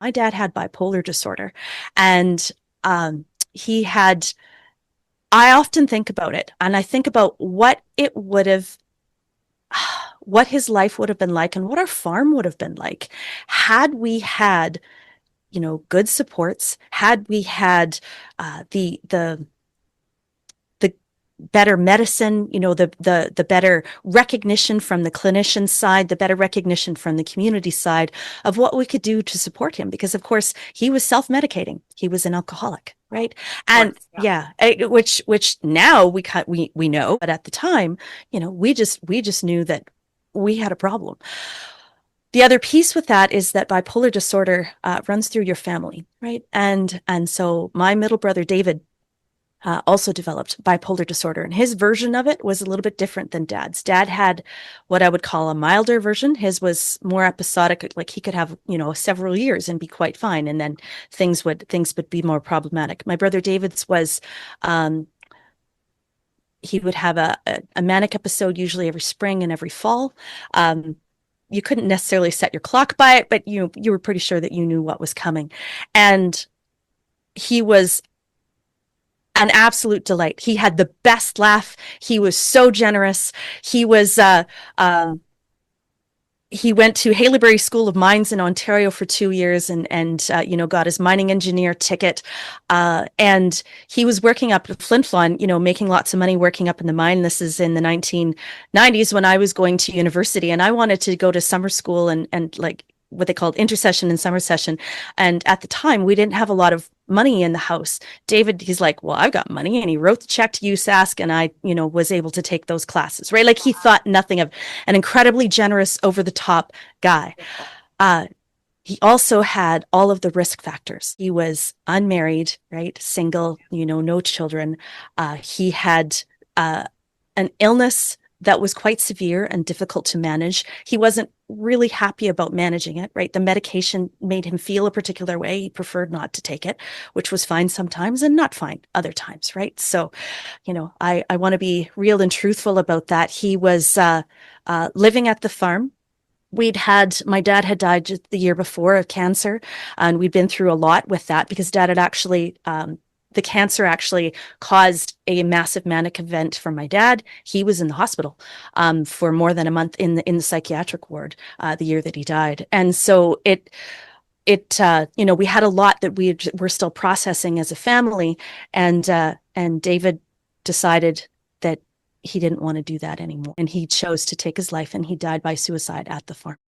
My dad had bipolar disorder, and he had, I often think about it, and I think about what it would have, what his life would have been like, and what our farm would have been like had we had, good supports, had we had the better medicine, the better recognition from the clinician side, the better recognition from the community side of what we could do to support him. Because of course he was self-medicating. He was an alcoholic, right? Of And course. Yeah. yeah, which now we know, but at the time, we just knew that we had a problem. The other piece with that is that bipolar disorder runs through your family, right? And so my middle brother David also developed bipolar disorder, and his version of it was a little bit different than dad's. Dad had what I would call a milder version. His was more episodic, like he could have, several years and be quite fine, and then things would be more problematic. My brother David's was um, he would have a manic episode usually every spring and every fall. You couldn't necessarily set your clock by it, but you were pretty sure that you knew what was coming. And he was an absolute delight. He had the best laugh. He was so generous. He was he went to Haileybury School of Mines in Ontario for 2 years, and got his mining engineer ticket. And he was working up at Flin Flon, making lots of money working up in the mine. This is in the 1990s when I was going to university, and I wanted to go to summer school and like what they called intersession and summer session. And at the time, we didn't have a lot of money in the house. David, he's like, well, I've got money. And he wrote the check to USask, and I, was able to take those classes, right? Like he thought nothing of an incredibly generous, over the top guy. Beautiful. Uh, he also had all of the risk factors. He was unmarried, right? Single, no children. He had uh, an illness that was quite severe and difficult to manage. He wasn't really happy about managing it, right? The medication made him feel a particular way. He preferred not to take it, which was fine sometimes and not fine other times, right? So, I want to be real and truthful about that. He was living at the farm. My dad had died just the year before of cancer, and we'd been through a lot with that because dad had actually, the cancer actually caused a massive manic event for my dad. He was in the hospital for more than a month in the psychiatric ward the year that he died. And so we had a lot that were still processing as a family, and David decided that he didn't want to do that anymore, and he chose to take his life, and he died by suicide at the farm.